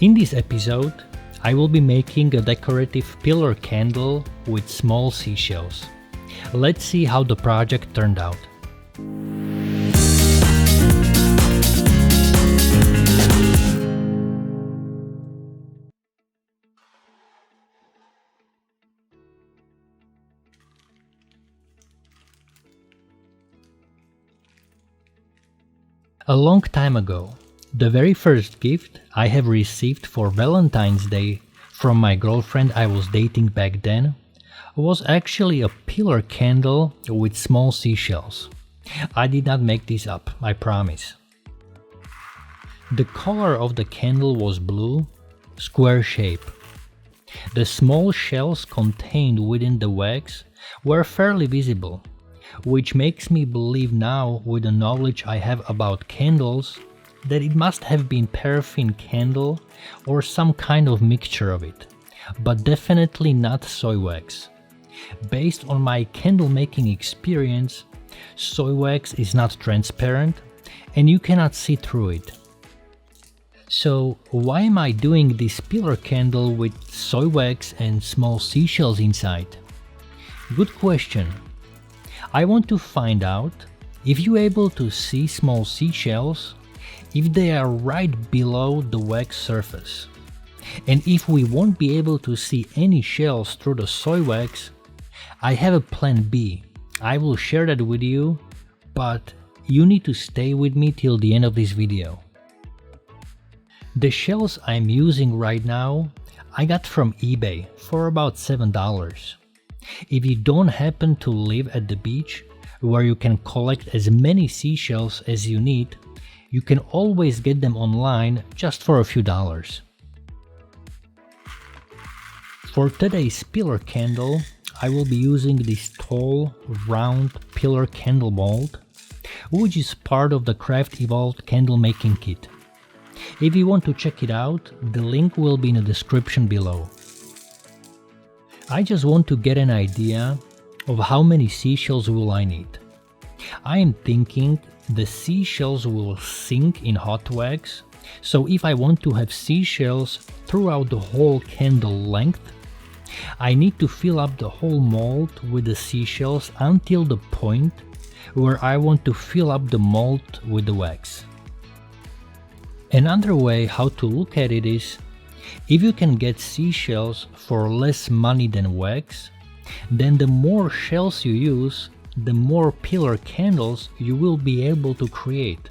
In this episode, I will be making a decorative pillar candle with small seashells. Let's see how the project turned out. A long time ago, the very first gift I have received for Valentine's Day from my girlfriend I was dating back then was actually a pillar candle with small seashells. I did not make this up, I promise. The color of the candle was blue, square shape. The small shells contained within the wax were fairly visible, which makes me believe now, with the knowledge I have about candles, that it must have been paraffin candle or some kind of mixture of it, but definitely not soy wax. Based on my candle making experience, soy wax is not transparent and you cannot see through it. So why am I doing this pillar candle with soy wax and small seashells inside? Good question. I want to find out if you're able to see small seashells, if they are right below the wax surface. And if we won't be able to see any shells through the soy wax, I have a plan B. I will share that with you, but you need to stay with me till the end of this video. The shells I'm using right now, I got from eBay for about $7. If you don't happen to live at the beach, where you can collect as many seashells as you need, you can always get them online just for a few dollars. For today's pillar candle, I will be using this tall, round pillar candle mold, which is part of the Craft Evolved candle making kit. If you want to check it out, the link will be in the description below. I just want to get an idea of how many seashells will I need. I am thinking the seashells will sink in hot wax, so if I want to have seashells throughout the whole candle length, I need to fill up the whole mold with the seashells until the point where I want to fill up the mold with the wax. Another way how to look at it is, if you can get seashells for less money than wax, then the more shells you use, the more pillar candles you will be able to create.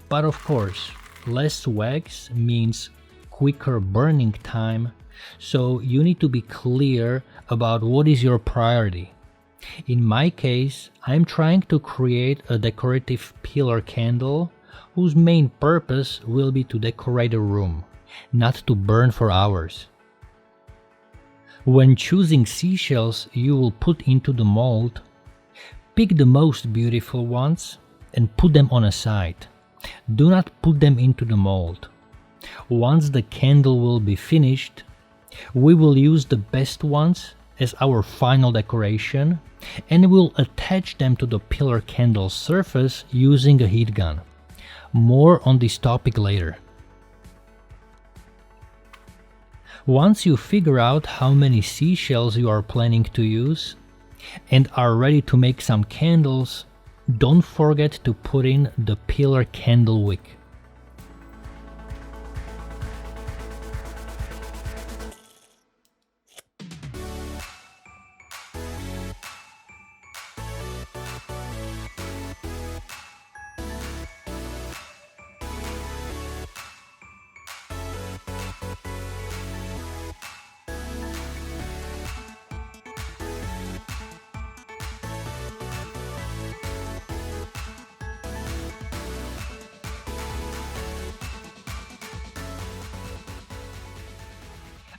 But of course, less wax means quicker burning time, so you need to be clear about what is your priority. In my case, I'm trying to create a decorative pillar candle whose main purpose will be to decorate a room, not to burn for hours. When choosing seashells you will put into the mold, pick the most beautiful ones and put them on a side. Do not put them into the mold. Once the candle will be finished, we will use the best ones as our final decoration and we'll attach them to the pillar candle surface using a heat gun. More on this topic later. Once you figure out how many seashells you are planning to use and are ready to make some candles, don't forget to put in the pillar candle wick.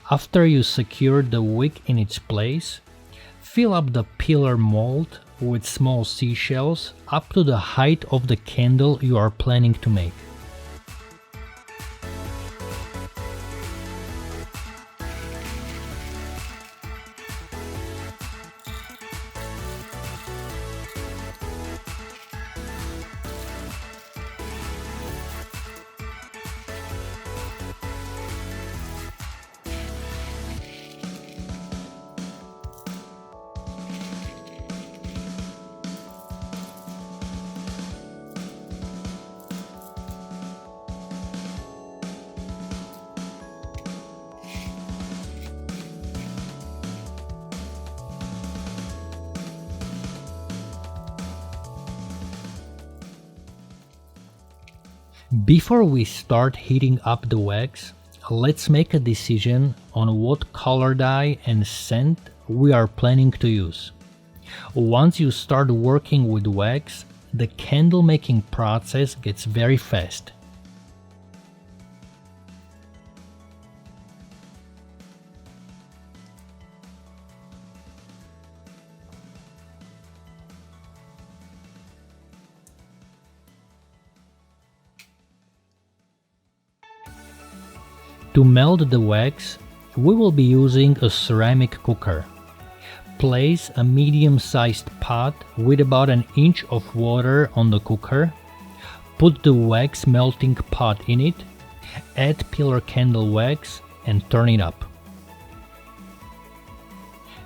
After you secure the wick in its place, fill up the pillar mold with small seashells up to the height of the candle you are planning to make. Before we start heating up the wax, let's make a decision on what color dye and scent we are planning to use. Once you start working with wax, the candle making process gets very fast. To melt the wax, we will be using a ceramic cooker. Place a medium-sized pot with about an inch of water on the cooker. Put the wax melting pot in it, add pillar candle wax and turn it up.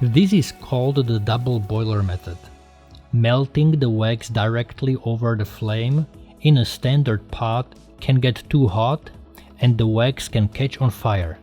This is called the double boiler method. Melting the wax directly over the flame in a standard pot can get too hot and the wax can catch on fire.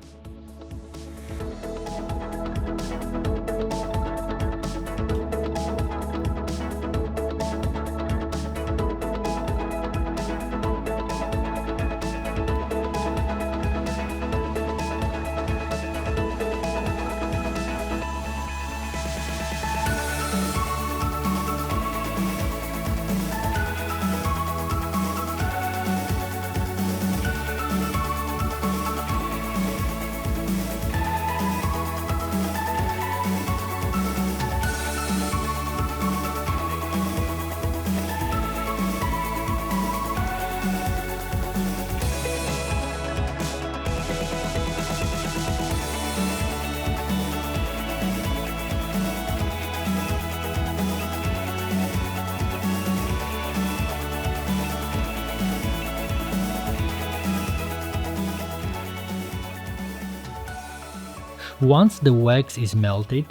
Once the wax is melted,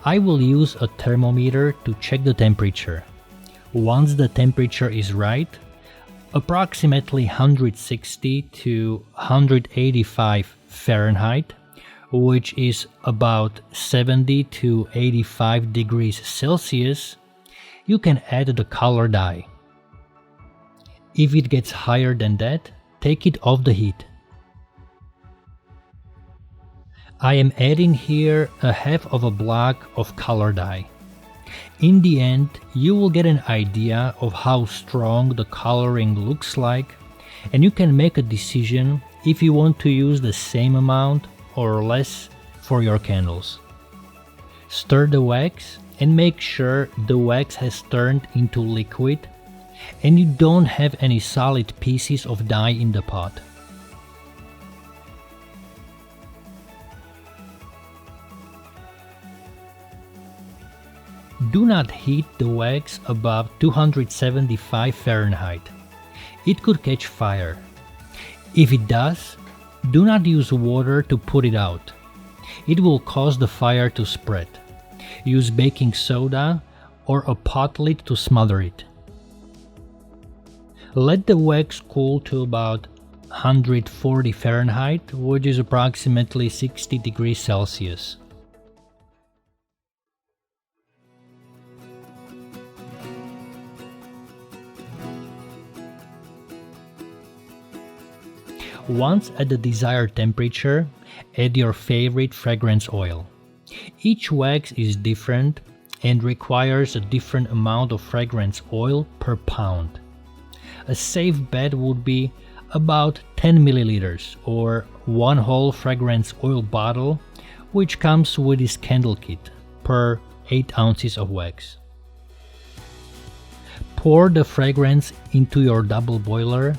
I will use a thermometer to check the temperature. Once the temperature is right, approximately 160 to 185 Fahrenheit, which is about 70 to 85 degrees Celsius, you can add the color dye. If it gets higher than that, take it off the heat. I am adding here a half of a block of color dye. In the end, you will get an idea of how strong the coloring looks like, and you can make a decision if you want to use the same amount or less for your candles. Stir the wax and make sure the wax has turned into liquid and you don't have any solid pieces of dye in the pot. Do not heat the wax above 275 Fahrenheit. It could catch fire. If it does, do not use water to put it out. It will cause the fire to spread. Use baking soda or a pot lid to smother it. Let the wax cool to about 140 Fahrenheit, which is approximately 60 degrees Celsius. Once at the desired temperature, add your favorite fragrance oil. Each wax is different and requires a different amount of fragrance oil per pound. A safe bet would be about 10 milliliters or one whole fragrance oil bottle, which comes with this candle kit, per 8 ounces of wax. Pour the fragrance into your double boiler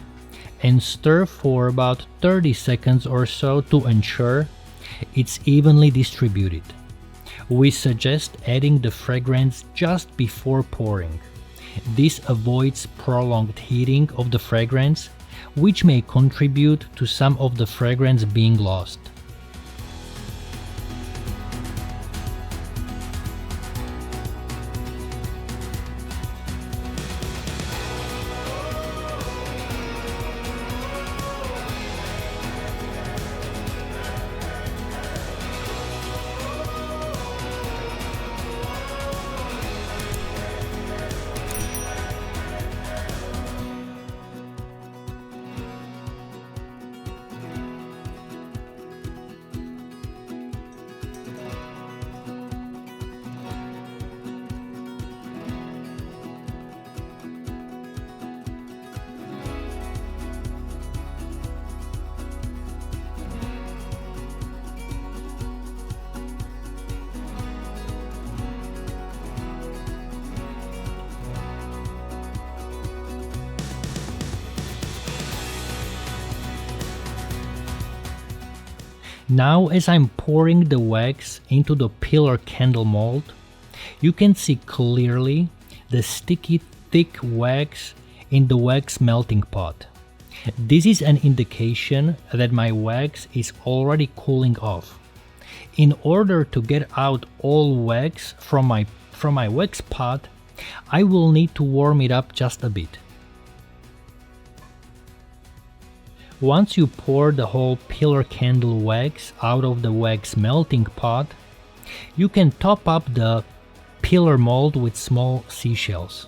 and stir for about 30 seconds or so to ensure it's evenly distributed. We suggest adding the fragrance just before pouring. This avoids prolonged heating of the fragrance, which may contribute to some of the fragrance being lost. Now as I'm pouring the wax into the pillar candle mold, you can see clearly the sticky thick wax in the wax melting pot. This is an indication that my wax is already cooling off. In order to get out all wax from my wax pot, I will need to warm it up just a bit. Once you pour the whole pillar candle wax out of the wax melting pot, you can top up the pillar mold with small seashells.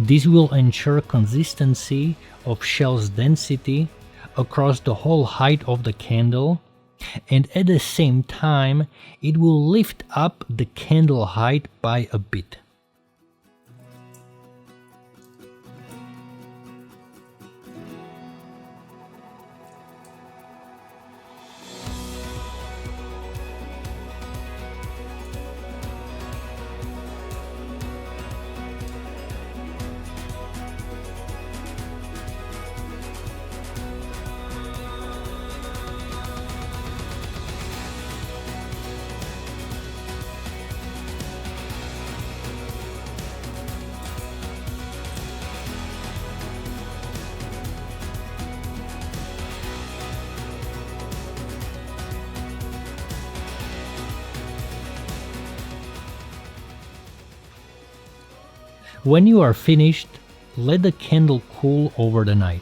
This will ensure consistency of shell's density across the whole height of the candle, and at the same time it will lift up the candle height by a bit. When you are finished, let the candle cool over the night.